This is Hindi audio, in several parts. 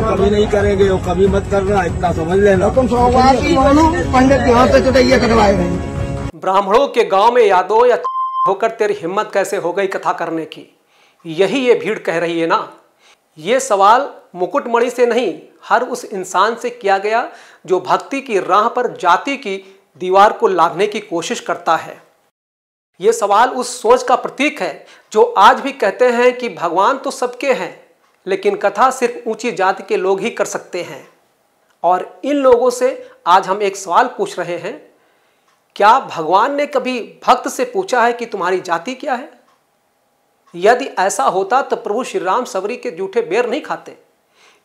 कभी नहीं करेंगे, वो कभी मत करना, इतना समझ लेना। तुम पंडित के हाथ से चुटैया कटवाए गए। ब्राह्मणों के गांव में यादव या होकर तेरी हिम्मत कैसे हो गई कथा करने की, यही ये भीड़ कह रही है ना। ये सवाल मुकुटमणि से नहीं, हर उस इंसान से किया गया जो भक्ति की राह पर जाति की दीवार को लांघने की कोशिश करता है। ये सवाल उस सोच का प्रतीक है जो आज भी कहते हैं कि भगवान तो सबके हैं, लेकिन कथा सिर्फ ऊंची जाति के लोग ही कर सकते हैं। और इन लोगों से आज हम एक सवाल पूछ रहे हैं, क्या भगवान ने कभी भक्त से पूछा है कि तुम्हारी जाति क्या है? यदि ऐसा होता तो प्रभु श्री राम सबरी के जूठे बेर नहीं खाते।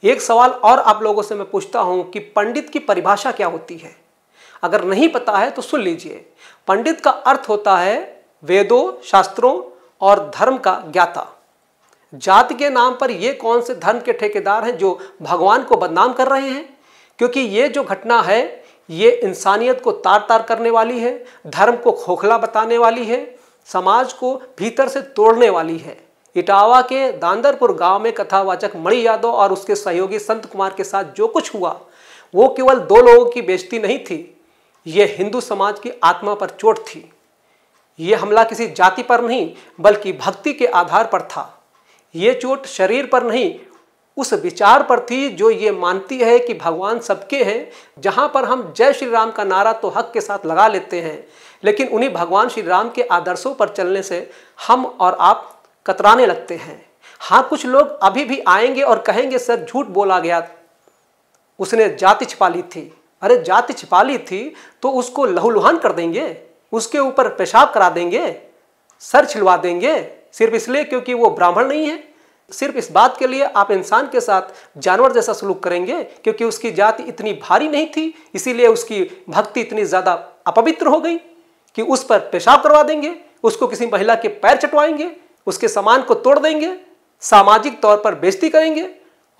एक सवाल और आप लोगों से मैं पूछता हूं कि पंडित की परिभाषा क्या होती है? अगर नहीं पता है तो सुन लीजिए। पंडित का अर्थ होता है वेदों, शास्त्रों और धर्म का ज्ञाता। जाति के नाम पर ये कौन से धर्म के ठेकेदार हैं जो भगवान को बदनाम कर रहे हैं? क्योंकि ये जो घटना है ये इंसानियत को तार तार करने वाली है, धर्म को खोखला बताने वाली है, समाज को भीतर से तोड़ने वाली है। इटावा के दांदरपुर गांव में कथावाचक मणि यादव और उसके सहयोगी संत कुमार के साथ जो कुछ हुआ वो केवल दो लोगों की बेइज्जती नहीं थी, ये हिंदू समाज की आत्मा पर चोट थी। ये हमला किसी जाति पर नहीं बल्कि भक्ति के आधार पर था। ये चोट शरीर पर नहीं, उस विचार पर थी जो ये मानती है कि भगवान सबके हैं। जहां पर हम जय श्री राम का नारा तो हक के साथ लगा लेते हैं, लेकिन उन्हीं भगवान श्री राम के आदर्शों पर चलने से हम और आप कतराने लगते हैं। हाँ, कुछ लोग अभी भी आएंगे और कहेंगे सर झूठ बोला गया, उसने जाति छिपा ली थी। अरे जाति छिपा ली थी तो उसको लहूलुहान कर देंगे, उसके ऊपर पेशाब करा देंगे, सर छिलवा देंगे, सिर्फ इसलिए क्योंकि वो ब्राह्मण नहीं है। सिर्फ इस बात के लिए आप इंसान के साथ जानवर जैसा सलूक करेंगे क्योंकि उसकी जाति इतनी भारी नहीं थी, इसीलिए उसकी भक्ति इतनी ज़्यादा अपवित्र हो गई कि उस पर पेशाब करवा देंगे, उसको किसी महिला के पैर चटवाएंगे, उसके सामान को तोड़ देंगे, सामाजिक तौर पर बेइज्जती करेंगे।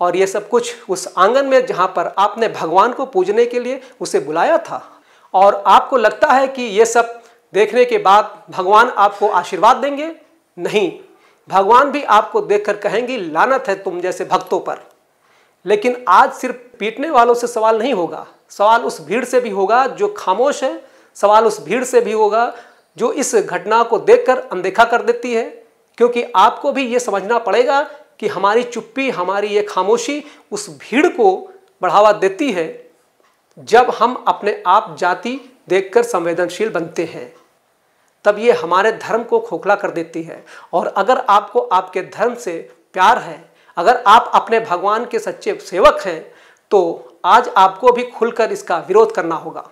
और ये सब कुछ उस आंगन में जहाँ पर आपने भगवान को पूजने के लिए उसे बुलाया था। और आपको लगता है कि ये सब देखने के बाद भगवान आपको आशीर्वाद देंगे? नहीं, भगवान भी आपको देखकर कहेंगे लानत है तुम जैसे भक्तों पर। लेकिन आज सिर्फ पीटने वालों से सवाल नहीं होगा, सवाल उस भीड़ से भी होगा जो खामोश है, सवाल उस भीड़ से भी होगा जो इस घटना को देखकर अनदेखा कर देती है। क्योंकि आपको भी ये समझना पड़ेगा कि हमारी चुप्पी, हमारी ये खामोशी उस भीड़ को बढ़ावा देती है। जब हम अपने आप जाति देखकर संवेदनशील बनते हैं तब ये हमारे धर्म को खोखला कर देती है। और अगर आपको आपके धर्म से प्यार है, अगर आप अपने भगवान के सच्चे सेवक हैं, तो आज आपको भी खुलकर इसका विरोध करना होगा।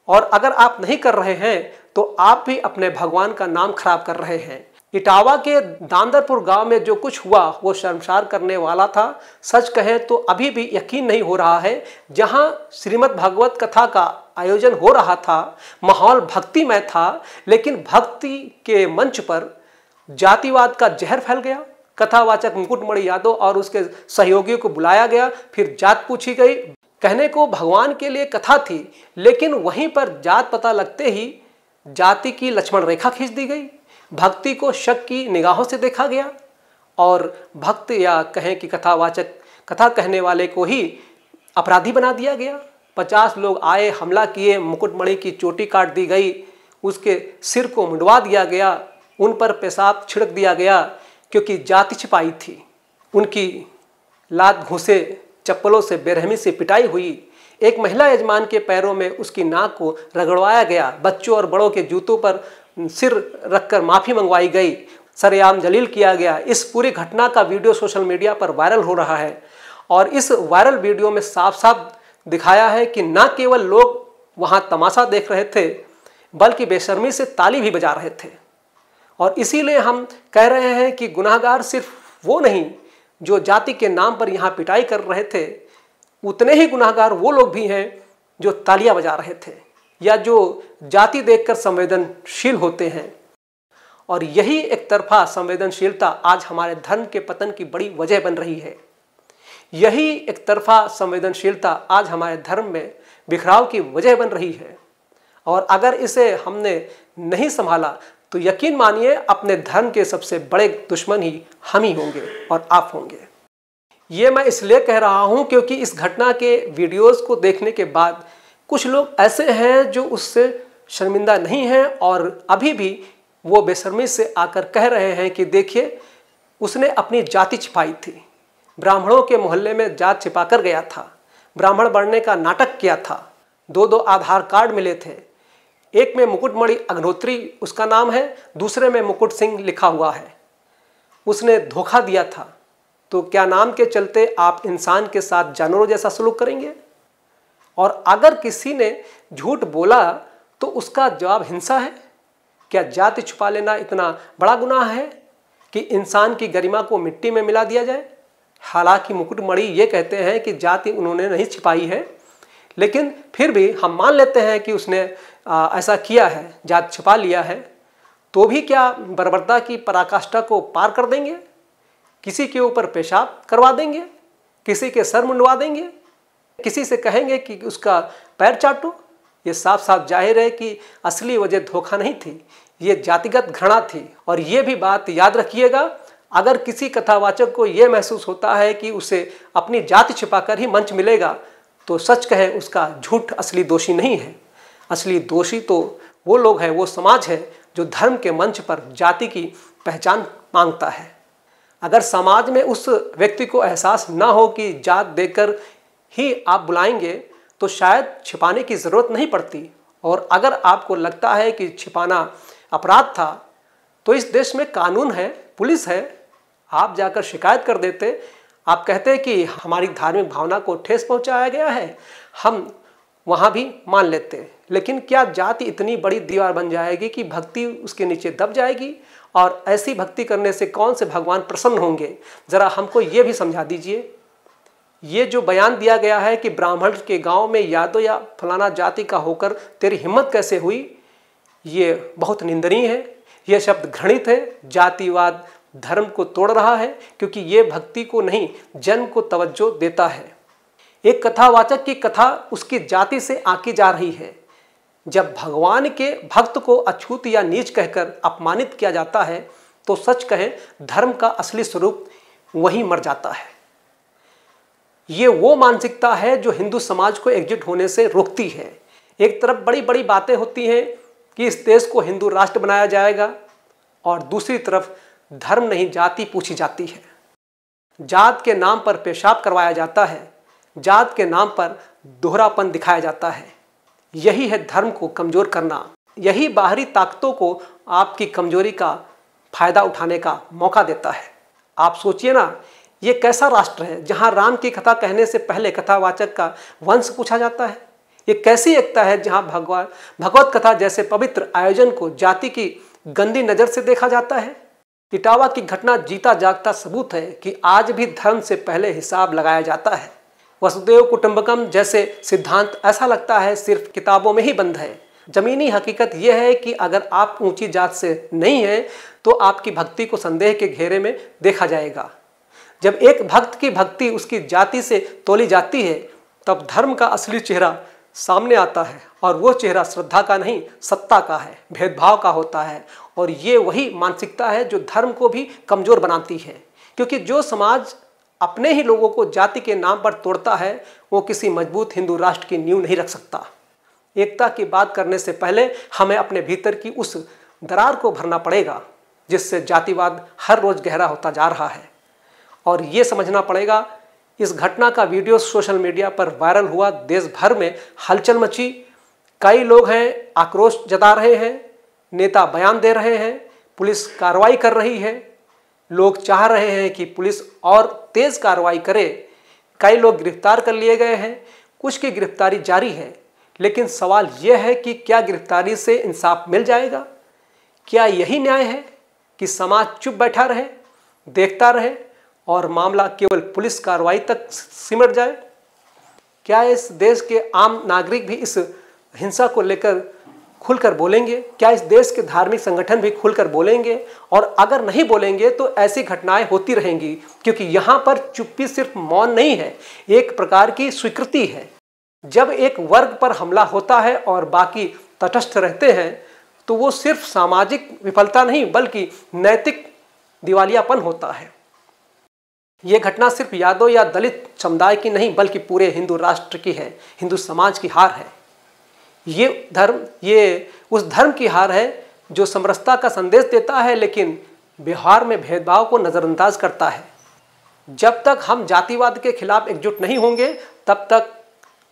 और अगर आप नहीं कर रहे हैं तो आप भी अपने भगवान का नाम खराब कर रहे हैं। इटावा के दांदरपुर गांव में जो कुछ हुआ वो शर्मसार करने वाला था। सच कहें तो अभी भी यकीन नहीं हो रहा है, जहां श्रीमद् भागवत कथा का आयोजन हो रहा था, माहौल भक्तिमय था, लेकिन भक्ति के मंच पर जातिवाद का जहर फैल गया। कथावाचक मुकुटमणि यादव और उसके सहयोगियों को बुलाया गया, फिर जात पूछी गई। कहने को भगवान के लिए कथा थी, लेकिन वहीं पर जात पता लगते ही जाति की लक्ष्मण रेखा खींच दी गई। भक्ति को शक की निगाहों से देखा गया और भक्त या कहें कि कथावाचक, कथा कहने वाले को ही अपराधी बना दिया गया। 50 लोग आए, हमला किए, मुकुटमणि की चोटी काट दी गई, उसके सिर को मुंडवा दिया गया, उन पर पेशाब छिड़क दिया गया क्योंकि जाति छिपाई थी। उनकी लात घूंसे, चप्पलों से बेरहमी से पिटाई हुई। एक महिला यजमान के पैरों में उसकी नाक को रगड़वाया गया। बच्चों और बड़ों के जूतों पर सिर रखकर माफ़ी मंगवाई गई। सरेआम जलील किया गया। इस पूरी घटना का वीडियो सोशल मीडिया पर वायरल हो रहा है और इस वायरल वीडियो में साफ साफ दिखाया है कि न केवल लोग वहां तमाशा देख रहे थे बल्कि बेशर्मी से ताली भी बजा रहे थे। और इसीलिए हम कह रहे हैं कि गुनाहगार सिर्फ वो नहीं जो जाति के नाम पर यहाँ पिटाई कर रहे थे, उतने ही गुनाहगार वो लोग भी हैं जो तालियां बजा रहे थे या जो जाति देखकर संवेदनशील होते हैं। और यही एक तरफा संवेदनशीलता आज हमारे धर्म के पतन की बड़ी वजह बन रही है। यही एक तरफा संवेदनशीलता आज हमारे धर्म में बिखराव की वजह बन रही है। और अगर इसे हमने नहीं संभाला तो यकीन मानिए अपने धर्म के सबसे बड़े दुश्मन ही हम ही होंगे और आप होंगे। ये मैं इसलिए कह रहा हूँ क्योंकि इस घटना के वीडियोस को देखने के बाद कुछ लोग ऐसे हैं जो उससे शर्मिंदा नहीं हैं और अभी भी वो बेशर्मी से आकर कह रहे हैं कि देखिए उसने अपनी जाति छिपाई थी, ब्राह्मणों के मोहल्ले में जात छिपा कर गया था, ब्राह्मण बनने का नाटक किया था, 2 आधार कार्ड मिले थे, एक में मुकुटमणि अग्निहोत्री उसका नाम है, दूसरे में मुकुट सिंह लिखा हुआ है, उसने धोखा दिया था। तो क्या नाम के चलते आप इंसान के साथ जानवरों जैसा सलूक करेंगे? और अगर किसी ने झूठ बोला तो उसका जवाब हिंसा है? क्या जाति छुपा लेना इतना बड़ा गुनाह है कि इंसान की गरिमा को मिट्टी में मिला दिया जाए? हालांकि मुकुटमणि ये कहते हैं कि जाति उन्होंने नहीं छिपाई है, लेकिन फिर भी हम मान लेते हैं कि उसने ऐसा किया है, जात छिपा लिया है। तो भी क्या बर्बरता की पराकाष्ठा को पार कर देंगे? किसी के ऊपर पेशाब करवा देंगे? किसी के सर मुंडवा देंगे? किसी से कहेंगे कि उसका पैर चाटो? ये साफ साफ जाहिर है कि असली वजह धोखा नहीं थी, ये जातिगत घृणा थी। और ये भी बात याद रखिएगा, अगर किसी कथावाचक को ये महसूस होता है कि उसे अपनी जाति छिपाकर ही मंच मिलेगा तो सच कहे उसका झूठ असली दोषी नहीं है। असली दोषी तो वो लोग हैं, वो समाज है जो धर्म के मंच पर जाति की पहचान मांगता है। अगर समाज में उस व्यक्ति को एहसास ना हो कि जात देकर ही आप बुलाएंगे तो शायद छिपाने की ज़रूरत नहीं पड़ती। और अगर आपको लगता है कि छिपाना अपराध था तो इस देश में कानून है, पुलिस है, आप जाकर शिकायत कर देते। आप कहते कि हमारी धार्मिक भावना को ठेस पहुंचाया गया है, हम वहाँ भी मान लेते। लेकिन क्या जाति इतनी बड़ी दीवार बन जाएगी कि भक्ति उसके नीचे दब जाएगी? और ऐसी भक्ति करने से कौन से भगवान प्रसन्न होंगे? ज़रा हमको ये भी समझा दीजिए। ये जो बयान दिया गया है कि ब्राह्मण के गांव में यादव या फलाना जाति का होकर तेरी हिम्मत कैसे हुई, ये बहुत निंदनीय है। यह शब्द घृणित है। जातिवाद धर्म को तोड़ रहा है क्योंकि ये भक्ति को नहीं, जन्म को तवज्जो देता है। एक कथावाचक की कथा उसकी जाति से आंकी जा रही है। जब भगवान के भक्त को अछूत या नीच कहकर अपमानित किया जाता है तो सच कहें धर्म का असली स्वरूप वहीं मर जाता है। ये वो मानसिकता है जो हिंदू समाज को एकजुट होने से रोकती है। एक तरफ बड़ी बड़ी बातें होती हैं कि इस देश को हिंदू राष्ट्र बनाया जाएगा और दूसरी तरफ धर्म नहीं जाति पूछी जाती है। जात के नाम पर पेशाब करवाया जाता है, जात के नाम पर दोहरापन दिखाया जाता है। यही है धर्म को कमज़ोर करना। यही बाहरी ताकतों को आपकी कमजोरी का फायदा उठाने का मौका देता है। आप सोचिए ना, ये कैसा राष्ट्र है जहाँ राम की कथा कहने से पहले कथावाचक का वंश पूछा जाता है? ये कैसी एकता है जहाँ भगवत कथा जैसे पवित्र आयोजन को जाति की गंदी नज़र से देखा जाता है? इटावा की घटना जीता जागता सबूत है कि आज भी धर्म से पहले हिसाब लगाया जाता है। वसुदेव कुटुंबकम जैसे सिद्धांत ऐसा लगता है सिर्फ किताबों में ही बंद है। जमीनी हकीकत यह है कि अगर आप ऊंची जात से नहीं हैं तो आपकी भक्ति को संदेह के घेरे में देखा जाएगा। जब एक भक्त की भक्ति उसकी जाति से तोली जाती है तब धर्म का असली चेहरा सामने आता है और वो चेहरा श्रद्धा का नहीं, सत्ता का है, भेदभाव का होता है। और ये वही मानसिकता है जो धर्म को भी कमज़ोर बनाती है, क्योंकि जो समाज अपने ही लोगों को जाति के नाम पर तोड़ता है वो किसी मजबूत हिंदू राष्ट्र की नींव नहीं रख सकता। एकता की बात करने से पहले हमें अपने भीतर की उस दरार को भरना पड़ेगा जिससे जातिवाद हर रोज़ गहरा होता जा रहा है। और ये समझना पड़ेगा, इस घटना का वीडियो सोशल मीडिया पर वायरल हुआ, देश भर में हलचल मची। कई लोग हैं आक्रोश जता रहे हैं, नेता बयान दे रहे हैं, पुलिस कार्रवाई कर रही है, लोग चाह रहे हैं कि पुलिस और तेज़ कार्रवाई करे। कई लोग गिरफ्तार कर लिए गए हैं, कुछ की गिरफ्तारी जारी है। लेकिन सवाल यह है कि क्या गिरफ्तारी से इंसाफ मिल जाएगा? क्या यही न्याय है कि समाज चुप बैठा रहे, देखता रहे और मामला केवल पुलिस कार्रवाई तक सिमट जाए? क्या इस देश के आम नागरिक भी इस हिंसा को लेकर खुलकर बोलेंगे? क्या इस देश के धार्मिक संगठन भी खुलकर बोलेंगे? और अगर नहीं बोलेंगे तो ऐसी घटनाएं होती रहेंगी, क्योंकि यहाँ पर चुप्पी सिर्फ मौन नहीं है, एक प्रकार की स्वीकृति है। जब एक वर्ग पर हमला होता है और बाकी तटस्थ रहते हैं तो वो सिर्फ सामाजिक विफलता नहीं बल्कि नैतिक दिवालियापन होता है। ये घटना सिर्फ यादव या दलित समुदाय की नहीं बल्कि पूरे हिंदू राष्ट्र की है, हिंदू समाज की हार है। ये उस धर्म की हार है जो समरसता का संदेश देता है लेकिन व्यवहार में भेदभाव को नज़रअंदाज करता है। जब तक हम जातिवाद के खिलाफ एकजुट नहीं होंगे तब तक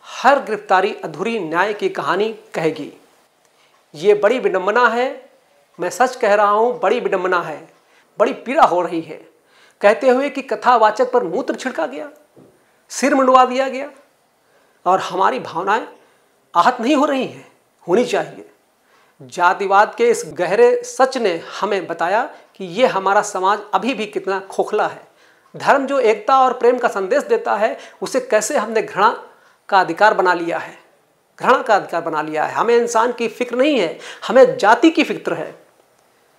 हर गिरफ्तारी अधूरी न्याय की कहानी कहेगी। ये बड़ी विडंबना है, मैं सच कह रहा हूँ, बड़ी विडंबना है, बड़ी पीड़ा हो रही है कहते हुए कि कथावाचक पर मूत्र छिड़का गया, सिर मुंडवा दिया गया और हमारी भावनाएं आहत नहीं हो रही हैं, होनी चाहिए। जातिवाद के इस गहरे सच ने हमें बताया कि ये हमारा समाज अभी भी कितना खोखला है। धर्म जो एकता और प्रेम का संदेश देता है उसे कैसे हमने घृणा का अधिकार बना लिया है, घृणा का अधिकार बना लिया है। हमें इंसान की फिक्र नहीं है, हमें जाति की फिक्र है।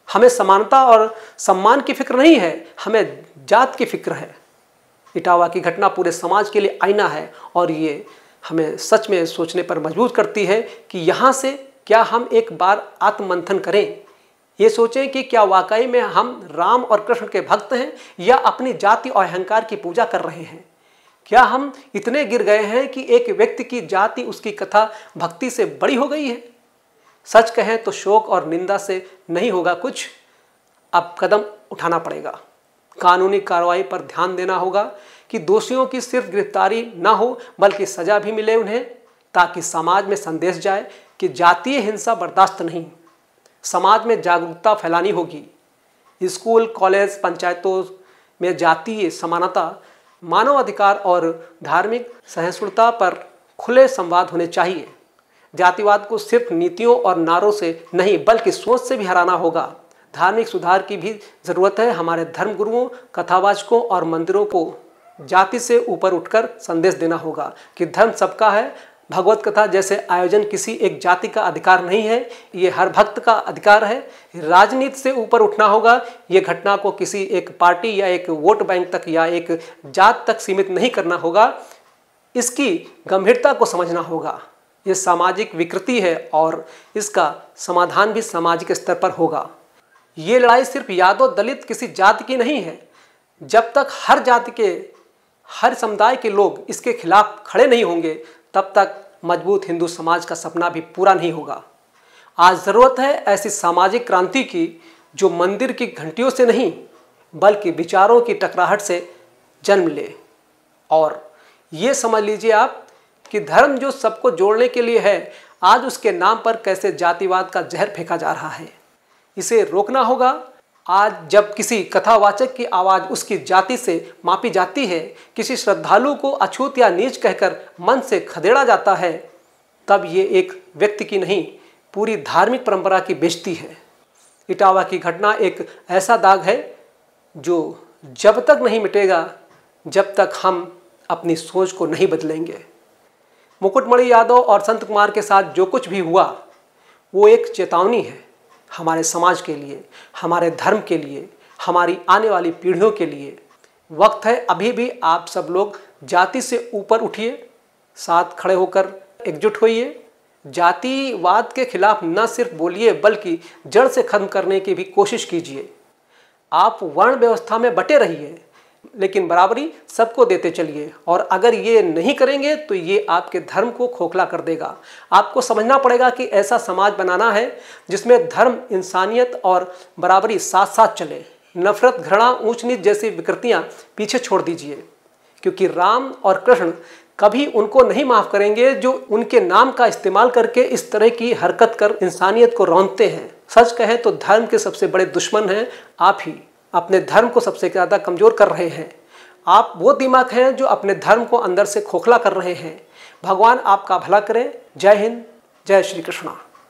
हमें समानता और सम्मान की फिक्र नहीं है, हमें जात की फिक्र है। इटावा की घटना पूरे समाज के लिए आईना है और ये हमें सच में सोचने पर मजबूर करती है कि यहाँ से क्या हम एक बार आत्ममंथन करें, ये सोचें कि क्या वाकई में हम राम और कृष्ण के भक्त हैं या अपनी जाति और अहंकार की पूजा कर रहे हैं। क्या हम इतने गिर गए हैं कि एक व्यक्ति की जाति उसकी कथा भक्ति से बड़ी हो गई है। सच कहें तो शोक और निंदा से नहीं होगा कुछ, अब कदम उठाना पड़ेगा। कानूनी कार्रवाई पर ध्यान देना होगा कि दोषियों की सिर्फ गिरफ्तारी ना हो बल्कि सजा भी मिले उन्हें, ताकि समाज में संदेश जाए कि जातीय हिंसा बर्दाश्त नहीं। समाज में जागरूकता फैलानी होगी। स्कूल, कॉलेज, पंचायतों में जातीय समानता, मानव अधिकार और धार्मिक सहिष्णुता पर खुले संवाद होने चाहिए। जातिवाद को सिर्फ नीतियों और नारों से नहीं बल्कि सोच से भी हराना होगा। धार्मिक सुधार की भी ज़रूरत है। हमारे धर्मगुरुओं, कथावाचकों और मंदिरों को जाति से ऊपर उठकर संदेश देना होगा कि धर्म सबका है। भगवत कथा जैसे आयोजन किसी एक जाति का अधिकार नहीं है, ये हर भक्त का अधिकार है। राजनीति से ऊपर उठना होगा। ये घटना को किसी एक पार्टी या एक वोट बैंक तक या एक जात तक सीमित नहीं करना होगा। इसकी गंभीरता को समझना होगा। ये सामाजिक विकृति है और इसका समाधान भी सामाजिक स्तर पर होगा। ये लड़ाई सिर्फ यादव दलित किसी जाति की नहीं है। जब तक हर जाति के, हर समुदाय के लोग इसके खिलाफ खड़े नहीं होंगे तब तक मजबूत हिंदू समाज का सपना भी पूरा नहीं होगा। आज ज़रूरत है ऐसी सामाजिक क्रांति की जो मंदिर की घंटियों से नहीं बल्कि विचारों की टकराहट से जन्म ले। और ये समझ लीजिए आप कि धर्म जो सबको जोड़ने के लिए है, आज उसके नाम पर कैसे जातिवाद का जहर फेंका जा रहा है। इसे रोकना होगा। आज जब किसी कथावाचक की आवाज़ उसकी जाति से मापी जाती है, किसी श्रद्धालु को अछूत या नीच कहकर मन से खदेड़ा जाता है, तब ये एक व्यक्ति की नहीं पूरी धार्मिक परंपरा की बेइज्जती है। इटावा की घटना एक ऐसा दाग है जो जब तक नहीं मिटेगा जब तक हम अपनी सोच को नहीं बदलेंगे। मुकुटमणि यादव और संत कुमार के साथ जो कुछ भी हुआ वो एक चेतावनी है हमारे समाज के लिए, हमारे धर्म के लिए, हमारी आने वाली पीढ़ियों के लिए। वक्त है अभी भी आप सब लोग जाति से ऊपर उठिए, साथ खड़े होकर एकजुट होइए। जातिवाद के खिलाफ न सिर्फ बोलिए बल्कि जड़ से खत्म करने की भी कोशिश कीजिए। आप वर्ण व्यवस्था में बटे रहिए लेकिन बराबरी सबको देते चलिए। और अगर ये नहीं करेंगे तो ये आपके धर्म को खोखला कर देगा। आपको समझना पड़ेगा कि ऐसा समाज बनाना है जिसमें धर्म, इंसानियत और बराबरी साथ साथ चले। नफरत, घृणा, ऊंच नीच जैसी विकृतियां पीछे छोड़ दीजिए, क्योंकि राम और कृष्ण कभी उनको नहीं माफ़ करेंगे जो उनके नाम का इस्तेमाल करके इस तरह की हरकत कर इंसानियत को रौंदते हैं। सच कहें तो धर्म के सबसे बड़े दुश्मन हैं आप ही। अपने धर्म को सबसे ज़्यादा कमज़ोर कर रहे हैं। आप वो दिमाग हैं जो अपने धर्म को अंदर से खोखला कर रहे हैं। भगवान आपका भला करें। जय हिंद, जय श्री कृष्णा।